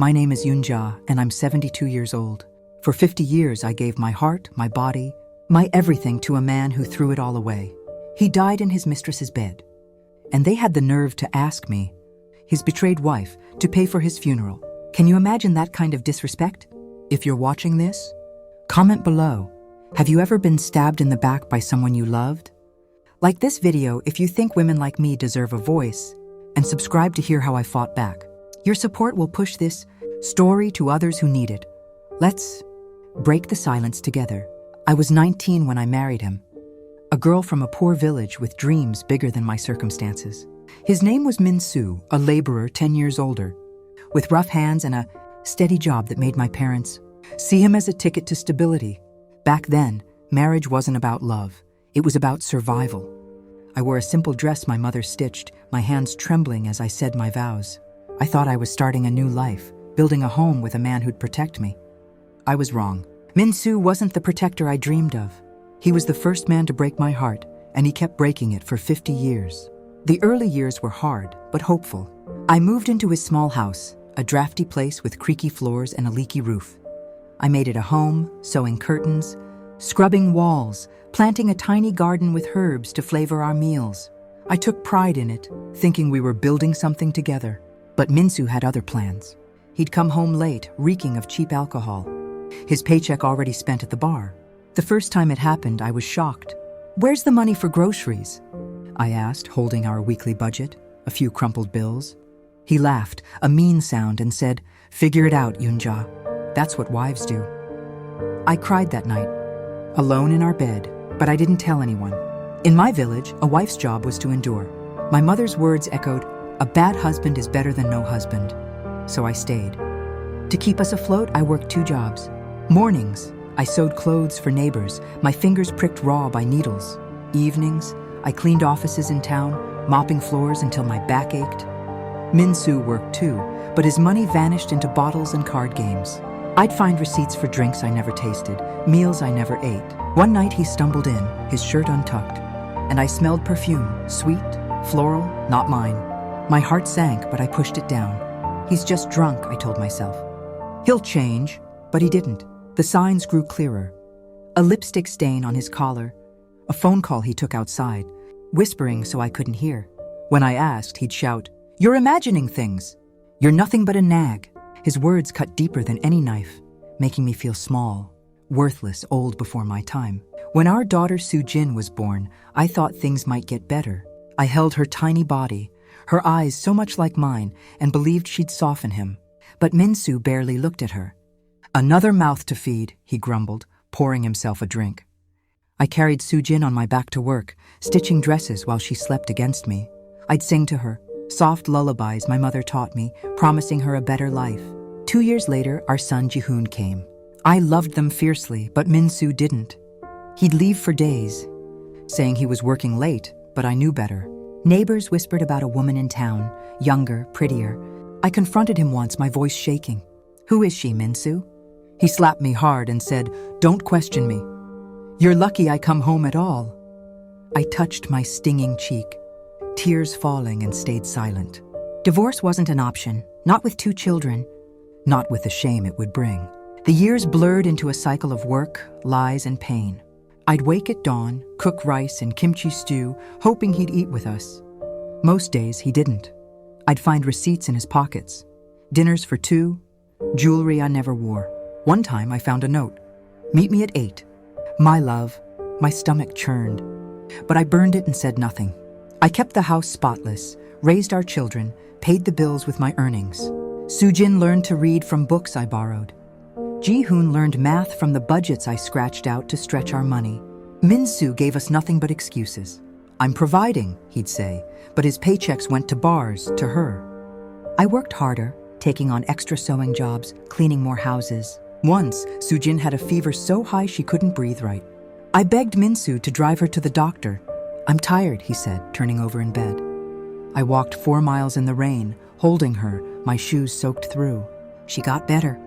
My name is Yunja, and I'm 72 years old. For 50 years, I gave my heart, my body, my everything to a man who threw it all away. He died in his mistress's bed. And they had the nerve to ask me, his betrayed wife, to pay for his funeral. Can you imagine that kind of disrespect? If you're watching this, comment below. Have you ever been stabbed in the back by someone you loved? Like this video if you think women like me deserve a voice, and subscribe to hear how I fought back. Your support will push this story to others who need it. Let's break the silence together. I was 19 when I married him. A girl from a poor village with dreams bigger than my circumstances. His name was Min Soo, a laborer 10 years older, with rough hands and a steady job that made my parents see him as a ticket to stability. Back then, marriage wasn't about love. It was about survival. I wore a simple dress my mother stitched, my hands trembling as I said my vows. I thought I was starting a new life, building a home with a man who'd protect me. I was wrong. Min Soo wasn't the protector I dreamed of. He was the first man to break my heart, and he kept breaking it for 50 years. The early years were hard, but hopeful. I moved into his small house, a drafty place with creaky floors and a leaky roof. I made it a home, sewing curtains, scrubbing walls, planting a tiny garden with herbs to flavor our meals. I took pride in it, thinking we were building something together. But Min Soo had other plans. He'd come home late, reeking of cheap alcohol. His paycheck already spent at the bar. The first time it happened, I was shocked. "Where's the money for groceries?" I asked, holding our weekly budget, a few crumpled bills. He laughed, a mean sound, and said, "Figure it out, Yunja. That's what wives do." I cried that night, alone in our bed, but I didn't tell anyone. In my village, a wife's job was to endure. My mother's words echoed, "A bad husband is better than no husband." So I stayed. To keep us afloat, I worked 2 jobs. Mornings, I sewed clothes for neighbors, my fingers pricked raw by needles. Evenings, I cleaned offices in town, mopping floors until my back ached. Min Soo worked too, but his money vanished into bottles and card games. I'd find receipts for drinks I never tasted, meals I never ate. One night he stumbled in, his shirt untucked, and I smelled perfume, sweet, floral, not mine. My heart sank, but I pushed it down. He's just drunk, I told myself. He'll change, but he didn't. The signs grew clearer. A lipstick stain on his collar, a phone call he took outside, whispering so I couldn't hear. When I asked, he'd shout, "You're imagining things. You're nothing but a nag." His words cut deeper than any knife, making me feel small, worthless, old before my time. When our daughter Soo Jin was born, I thought things might get better. I held her tiny body, her eyes so much like mine, and believed she'd soften him. But Min Soo barely looked at her. "Another mouth to feed," he grumbled, pouring himself a drink. I carried Soo Jin on my back to work, stitching dresses while she slept against me. I'd sing to her, soft lullabies my mother taught me, promising her a better life. 2 years later, our son Ji-hoon came. I loved them fiercely, but Min Soo didn't. He'd leave for days, saying he was working late, but I knew better. Neighbors whispered about a woman in town, younger, prettier. I confronted him once, my voice shaking. "Who is she, Min Soo?" He slapped me hard and said, "Don't question me. You're lucky I come home at all." I touched my stinging cheek, tears falling, and stayed silent. Divorce wasn't an option, not with 2 children, not with the shame it would bring. The years blurred into a cycle of work, lies, and pain. I'd wake at dawn, cook rice and kimchi stew, hoping he'd eat with us. Most days, he didn't. I'd find receipts in his pockets. Dinners for 2, jewelry I never wore. One time, I found a note. "Meet me at 8. My love." My stomach churned, but I burned it and said nothing. I kept the house spotless, raised our children, paid the bills with my earnings. Soo Jin learned to read from books I borrowed. Ji-hoon learned math from the budgets I scratched out to stretch our money. Min Soo gave us nothing but excuses. "I'm providing," he'd say, but his paychecks went to bars, to her. I worked harder, taking on extra sewing jobs, cleaning more houses. Once, Soo Jin had a fever so high she couldn't breathe right. I begged Min Soo to drive her to the doctor. "I'm tired," he said, turning over in bed. I walked 4 miles in the rain, holding her, my shoes soaked through. She got better.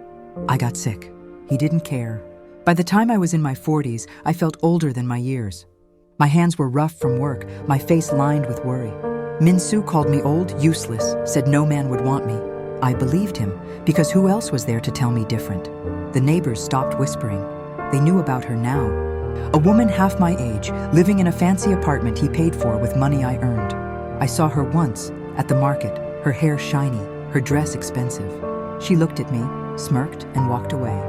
I got sick. He didn't care. By the time I was in my 40s, I felt older than my years. My hands were rough from work, my face lined with worry. Min Soo called me old, useless, said no man would want me. I believed him, because who else was there to tell me different? The neighbors stopped whispering. They knew about her now. A woman half my age, living in a fancy apartment he paid for with money I earned. I saw her once, at the market, her hair shiny, her dress expensive. She looked at me, smirked, and walked away.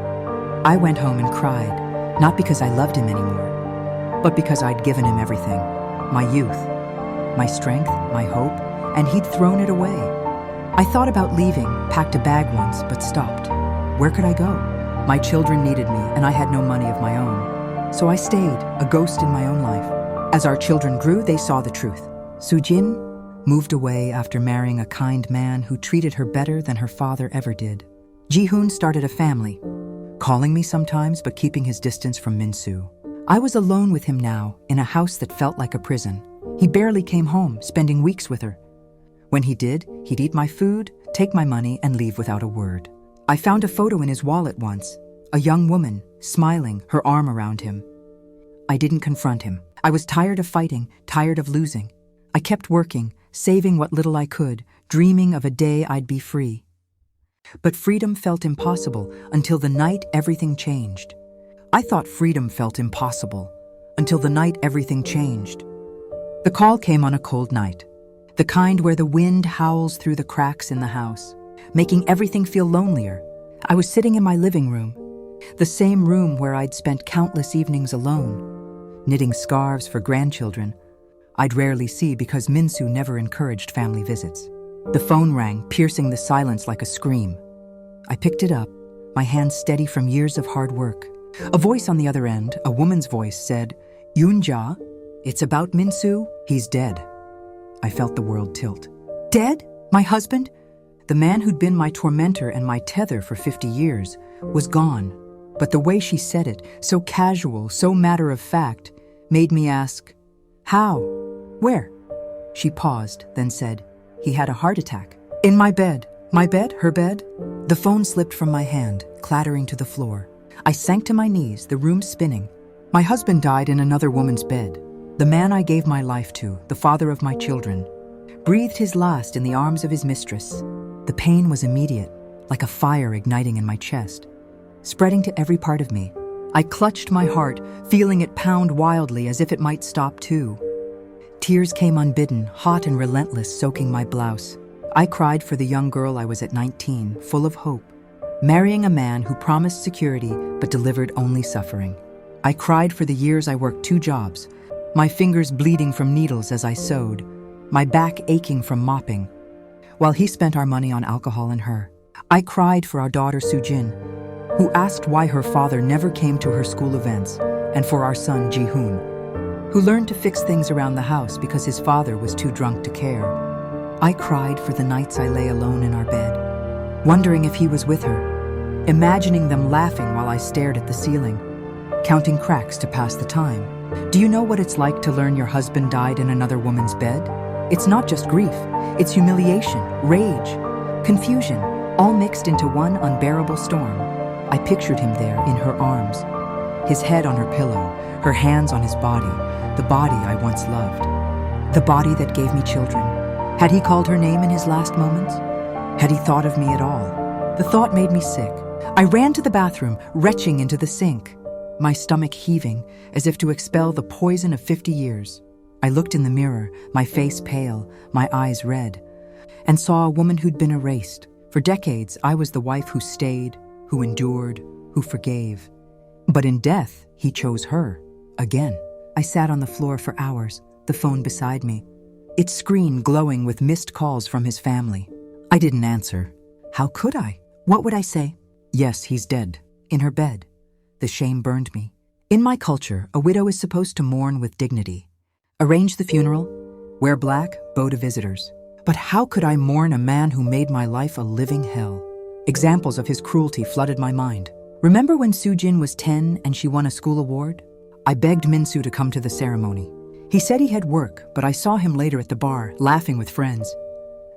I went home and cried, not because I loved him anymore, but because I'd given him everything. My youth, my strength, my hope, and he'd thrown it away. I thought about leaving, packed a bag once, but stopped. Where could I go? My children needed me, and I had no money of my own. So I stayed, a ghost in my own life. As our children grew, they saw the truth. Sujin moved away after marrying a kind man who treated her better than her father ever did. Ji-hoon started a family, calling me sometimes but keeping his distance from Min-soo. I was alone with him now, in a house that felt like a prison. He barely came home, spending weeks with her. When he did, he'd eat my food, take my money, and leave without a word. I found a photo in his wallet once, a young woman, smiling, her arm around him. I didn't confront him. I was tired of fighting, tired of losing. I kept working, saving what little I could, dreaming of a day I'd be free. But freedom felt impossible until the night everything changed. I thought freedom felt impossible until the night everything changed. The call came on a cold night, the kind where the wind howls through the cracks in the house, making everything feel lonelier. I was sitting in my living room, the same room where I'd spent countless evenings alone, knitting scarves for grandchildren I'd rarely see because Min-soo never encouraged family visits. The phone rang, piercing the silence like a scream. I picked it up, my hands steady from years of hard work. A voice on the other end, a woman's voice, said, "Yoon-ja, it's about Min-soo. He's dead." I felt the world tilt. Dead? My husband? The man who'd been my tormentor and my tether for 50 years, was gone. But the way she said it, so casual, so matter of fact, made me ask, "How? Where?" She paused, then said, "He had a heart attack. In my bed." My bed? Her bed? The phone slipped from my hand, clattering to the floor. I sank to my knees, the room spinning. My husband died in another woman's bed. The man I gave my life to, the father of my children, breathed his last in the arms of his mistress. The pain was immediate, like a fire igniting in my chest, spreading to every part of me. I clutched my heart, feeling it pound wildly as if it might stop too. Tears came unbidden, hot and relentless, soaking my blouse. I cried for the young girl I was at 19, full of hope, marrying a man who promised security but delivered only suffering. I cried for the years I worked 2 jobs, my fingers bleeding from needles as I sewed, my back aching from mopping, while he spent our money on alcohol and her. I cried for our daughter Sujin, who asked why her father never came to her school events, and for our son Ji-hoon, who learned to fix things around the house because his father was too drunk to care. I cried for the nights I lay alone in our bed, wondering if he was with her, imagining them laughing while I stared at the ceiling, counting cracks to pass the time. Do you know what it's like to learn your husband died in another woman's bed? It's not just grief, it's humiliation, rage, confusion, all mixed into one unbearable storm. I pictured him there in her arms, his head on her pillow, her hands on his body, the body I once loved, the body that gave me children. Had he called her name in his last moments? Had he thought of me at all? The thought made me sick. I ran to the bathroom, retching into the sink, my stomach heaving as if to expel the poison of 50 years. I looked in the mirror, my face pale, my eyes red, and saw a woman who'd been erased. For decades, I was the wife who stayed, who endured, who forgave. But in death, he chose her, again. I sat on the floor for hours, the phone beside me, its screen glowing with missed calls from his family. I didn't answer. How could I? What would I say? Yes, he's dead. In her bed. The shame burned me. In my culture, a widow is supposed to mourn with dignity. Arrange the funeral, wear black, bow to visitors. But how could I mourn a man who made my life a living hell? Examples of his cruelty flooded my mind. Remember when Sujin was 10 and she won a school award? I begged Min-soo to come to the ceremony. He said he had work, but I saw him later at the bar, laughing with friends.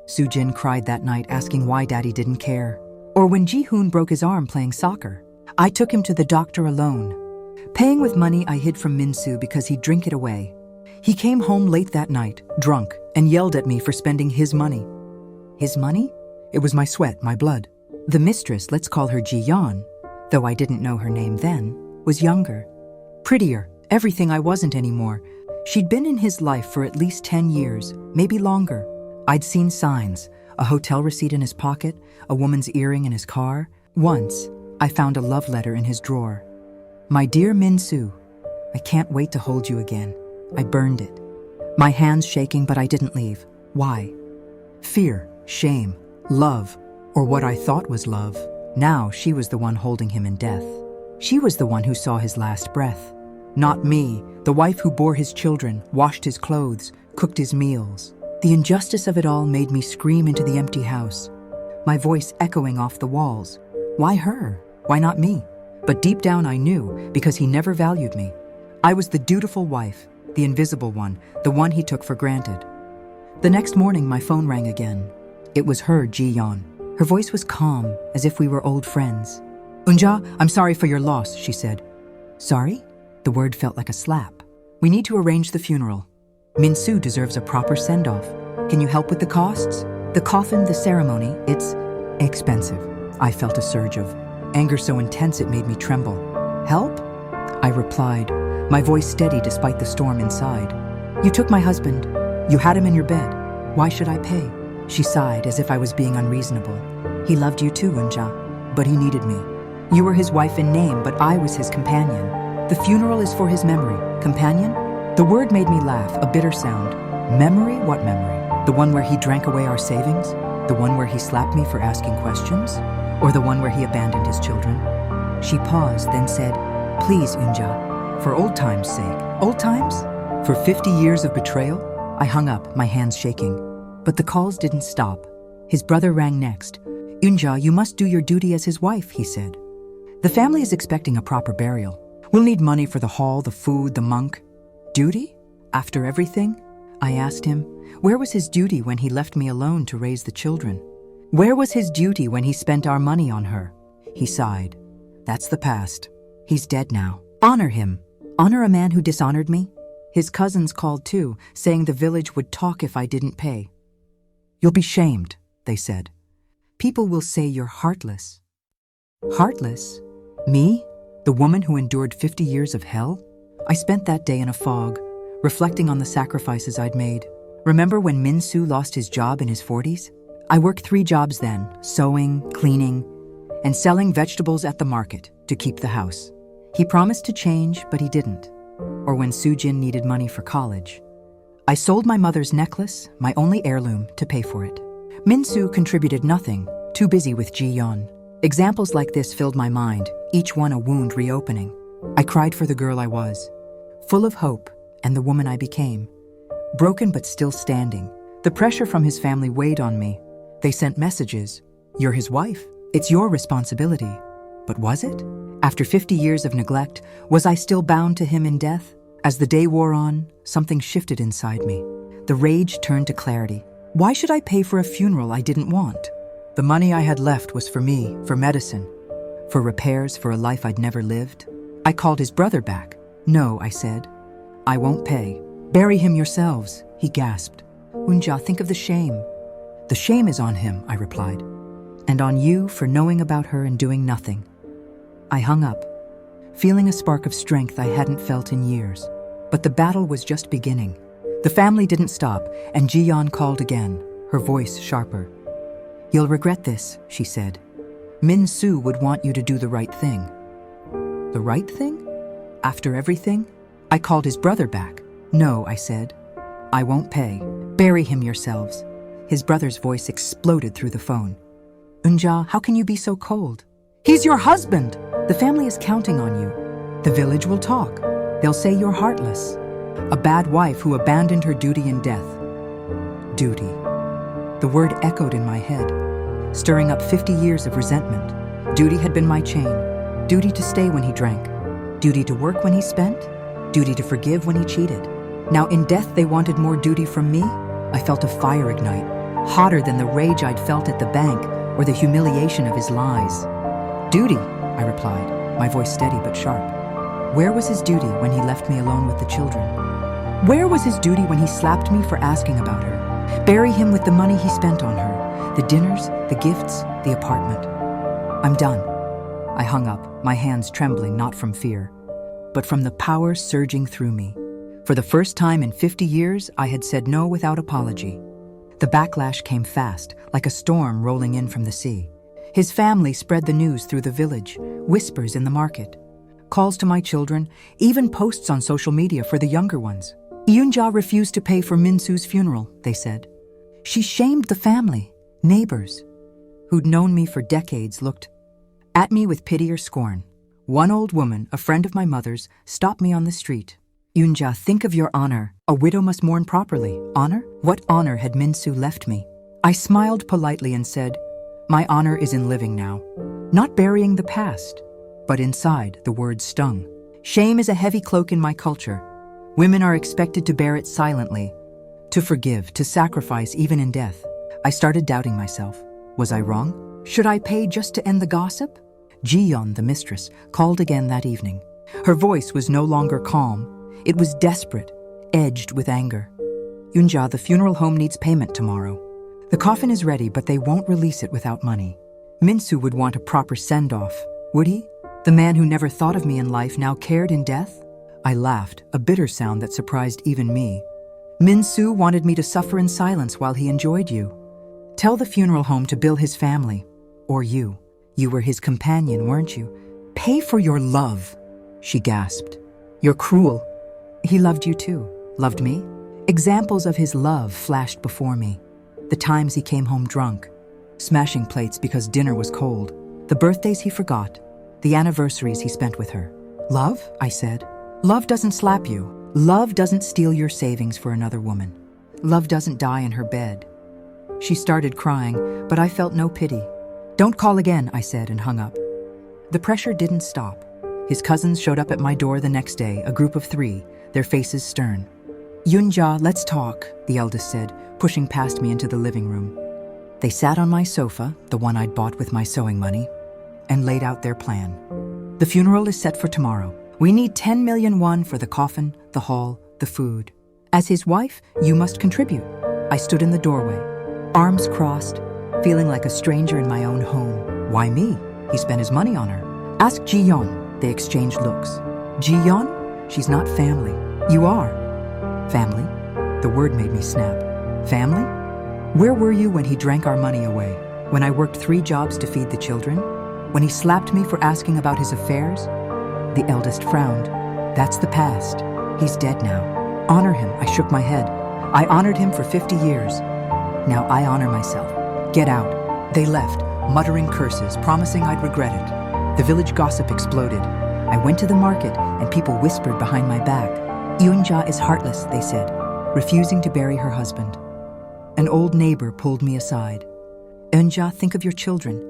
Sujin cried that night, asking why Daddy didn't care. Or when Ji-hoon broke his arm playing soccer. I took him to the doctor alone, paying with money I hid from Min-soo because he'd drink it away. He came home late that night, drunk, and yelled at me for spending his money. His money? It was my sweat, my blood. The mistress, let's call her Ji-yeon, though I didn't know her name then, was younger, prettier, everything I wasn't anymore. She'd been in his life for at least 10 years, maybe longer. I'd seen signs, a hotel receipt in his pocket, a woman's earring in his car. Once, I found a love letter in his drawer. My dear Min-soo, I can't wait to hold you again. I burned it. My hands shaking, but I didn't leave. Why? Fear, shame, love, or what I thought was love. Now she was the one holding him in death. She was the one who saw his last breath. Not me, the wife who bore his children, washed his clothes, cooked his meals. The injustice of it all made me scream into the empty house, my voice echoing off the walls. Why her? Why not me? But deep down I knew, because he never valued me. I was the dutiful wife, the invisible one, the one he took for granted. The next morning my phone rang again. It was her, Ji-yeon. Her voice was calm, as if we were old friends. "Unja, I'm sorry for your loss," she said. Sorry? The word felt like a slap. We need to arrange the funeral. Min-soo deserves a proper send-off. Can you help with the costs? The coffin, the ceremony, it's expensive. I felt a surge of anger so intense it made me tremble. Help? I replied, my voice steady despite the storm inside. You took my husband. You had him in your bed. Why should I pay? She sighed as if I was being unreasonable. He loved you too, Unja, but he needed me. You were his wife in name, but I was his companion. The funeral is for his memory. Companion? The word made me laugh, a bitter sound. Memory? What memory? The one where he drank away our savings? The one where he slapped me for asking questions? Or the one where he abandoned his children? She paused, then said, Please, Unja, for old times' sake. Old times? For 50 years of betrayal? I hung up, my hands shaking. But the calls didn't stop. His brother rang next. Unja, you must do your duty as his wife, he said. The family is expecting a proper burial. We'll need money for the hall, the food, the monk. Duty? After everything? I asked him. Where was his duty when he left me alone to raise the children? Where was his duty when he spent our money on her? He sighed. That's the past. He's dead now. Honor him. Honor a man who dishonored me? His cousins called too, saying the village would talk if I didn't pay. You'll be shamed, they said. People will say you're heartless. Heartless? Me? The woman who endured 50 years of hell? I spent that day in a fog, reflecting on the sacrifices I'd made. Remember when Min-soo lost his job in his 40s? I worked 3 jobs then, sewing, cleaning, and selling vegetables at the market to keep the house. He promised to change, but he didn't. Or when Soo-jin needed money for college. I sold my mother's necklace, my only heirloom, to pay for it. Min-soo contributed nothing, too busy with Ji-yeon. Examples like this filled my mind, each one a wound reopening. I cried for the girl I was, full of hope, and the woman I became. Broken but still standing. The pressure from his family weighed on me. They sent messages. You're his wife. It's your responsibility. But was it? After 50 years of neglect, was I still bound to him in death? As the day wore on, something shifted inside me. The rage turned to clarity. Why should I pay for a funeral I didn't want? The money I had left was for me, for medicine, for repairs, for a life I'd never lived. I called his brother back. No, I said. I won't pay. Bury him yourselves, he gasped. Unja, think of the shame. The shame is on him, I replied. And on you for knowing about her and doing nothing. I hung up, feeling a spark of strength I hadn't felt in years. But the battle was just beginning. The family didn't stop, and Ji-yeon called again, her voice sharper. You'll regret this, she said. Min-soo would want you to do the right thing. The right thing? After everything? I called his brother back. No, I said. I won't pay. Bury him yourselves. His brother's voice exploded through the phone. Unja, how can you be so cold? He's your husband! The family is counting on you. The village will talk. They'll say you're heartless. A bad wife who abandoned her duty in death. Duty. The word echoed in my head, stirring up 50 years of resentment. Duty had been my chain. Duty to stay when he drank. Duty to work when he spent. Duty to forgive when he cheated. Now in death they wanted more duty from me? I felt a fire ignite, hotter than the rage I'd felt at the bank or the humiliation of his lies. Duty, I replied, my voice steady but sharp. Where was his duty when he left me alone with the children? Where was his duty when he slapped me for asking about her? Bury him with the money he spent on her, the dinners, the gifts, the apartment. I'm done. I hung up, my hands trembling not from fear, but from the power surging through me. For the first time in 50 years, I had said no without apology. The backlash came fast, like a storm rolling in from the sea. His family spread the news through the village, whispers in the market, calls to my children, even posts on social media for the younger ones. Yoonja refused to pay for Minsu's funeral, they said. She shamed the family. Neighbors, who'd known me for decades, looked at me with pity or scorn. One old woman, a friend of my mother's, stopped me on the street. Yoonja, think of your honor. A widow must mourn properly. Honor? What honor had Minsu left me? I smiled politely and said, my honor is in living now, not burying the past. But inside, the words stung. Shame is a heavy cloak in my culture. Women are expected to bear it silently, to forgive, to sacrifice even in death. I started doubting myself. Was I wrong? Should I pay just to end the gossip? Ji-yeon, the mistress, called again that evening. Her voice was no longer calm. It was desperate, edged with anger. Yoonja, the funeral home needs payment tomorrow. The coffin is ready, but they won't release it without money. Minsu would want a proper send-off, would he? The man who never thought of me in life now cared in death? I laughed, a bitter sound that surprised even me. Minsu wanted me to suffer in silence while he enjoyed you. Tell the funeral home to bill his family. Or you. You were his companion, weren't you? Pay for your love, she gasped. You're cruel. He loved you too. Loved me? Examples of his love flashed before me. The times he came home drunk, smashing plates because dinner was cold. The birthdays he forgot. The anniversaries he spent with her. Love? I said. Love doesn't slap you. Love doesn't steal your savings for another woman. Love doesn't die in her bed. She started crying, but I felt no pity. Don't call again, I said and hung up. The pressure didn't stop. His cousins showed up at my door the next day, a group of 3, their faces stern. Yoonja, let's talk, the eldest said, pushing past me into the living room. They sat on my sofa, the one I'd bought with my sewing money, and laid out their plan. The funeral is set for tomorrow. We need 10 million won for the coffin, the hall, the food. As his wife, you must contribute. I stood in the doorway, arms crossed, feeling like a stranger in my own home. Why me? He spent his money on her. Ask Ji-yeon. They exchanged looks. Ji-yeon? She's not family. You are. Family? The word made me snap. Family? Where were you when he drank our money away? When I worked 3 jobs to feed the children? When he slapped me for asking about his affairs? The eldest frowned. That's the past. He's dead now. Honor him. I shook my head. I honored him for 50 years. Now I honor myself. Get out. They left, muttering curses, promising I'd regret it. The village gossip exploded. I went to the market, and people whispered behind my back. Yoonja is heartless, they said, refusing to bury her husband. An old neighbor pulled me aside. Yoonja, think of your children.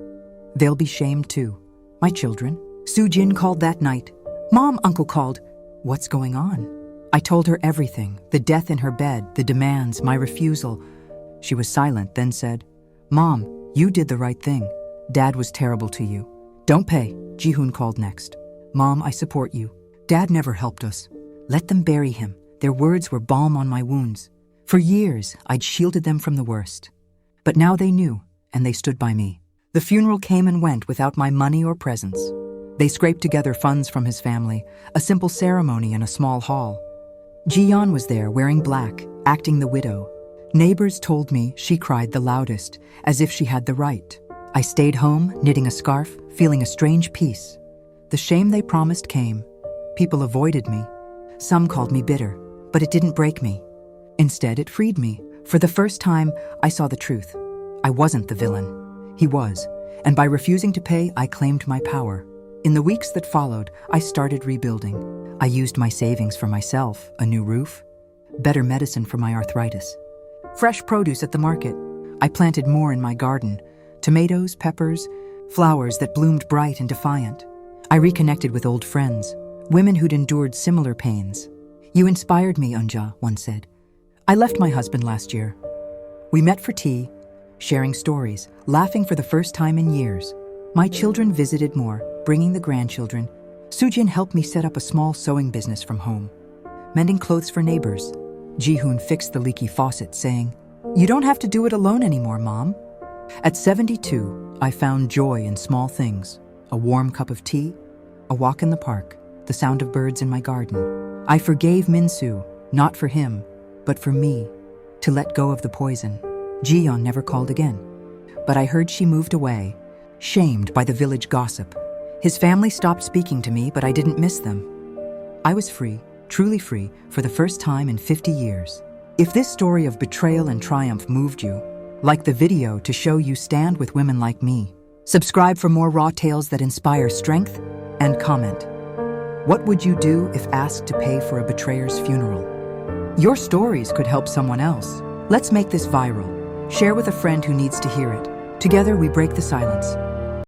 They'll be shamed too. My children? Soo-jin called that night. Mom, Uncle called. What's going on? I told her everything, the death in her bed, the demands, my refusal. She was silent, then said, Mom, you did the right thing. Dad was terrible to you. Don't pay, Ji-hoon called next. Mom, I support you. Dad never helped us. Let them bury him. Their words were balm on my wounds. For years, I'd shielded them from the worst. But now they knew, and they stood by me. The funeral came and went without my money or presents. They scraped together funds from his family, a simple ceremony in a small hall. Ji-yeon was there wearing black, acting the widow. Neighbors told me she cried the loudest, as if she had the right. I stayed home, knitting a scarf, feeling a strange peace. The shame they promised came. People avoided me. Some called me bitter, but it didn't break me. Instead, it freed me. For the first time, I saw the truth. I wasn't the villain. He was, and by refusing to pay, I claimed my power. In the weeks that followed, I started rebuilding. I used my savings for myself, a new roof, better medicine for my arthritis, fresh produce at the market. I planted more in my garden, tomatoes, peppers, flowers that bloomed bright and defiant. I reconnected with old friends, women who'd endured similar pains. You inspired me, Unja, one said. I left my husband last year. We met for tea, sharing stories, laughing for the first time in years. My children visited more, bringing the grandchildren. Soo-jin helped me set up a small sewing business from home, mending clothes for neighbors. Ji-hoon fixed the leaky faucet, saying, You don't have to do it alone anymore, Mom. At 72, I found joy in small things: a warm cup of tea, a walk in the park, the sound of birds in my garden. I forgave Minsu, not for him, but for me, to let go of the poison. Jiyeon never called again, but I heard she moved away, shamed by the village gossip. His family stopped speaking to me, but I didn't miss them. I was free, truly free, for the first time in 50 years. If this story of betrayal and triumph moved you, like the video to show you stand with women like me. Subscribe for more raw tales that inspire strength, and comment. What would you do if asked to pay for a betrayer's funeral? Your stories could help someone else. Let's make this viral. Share with a friend who needs to hear it. Together we break the silence.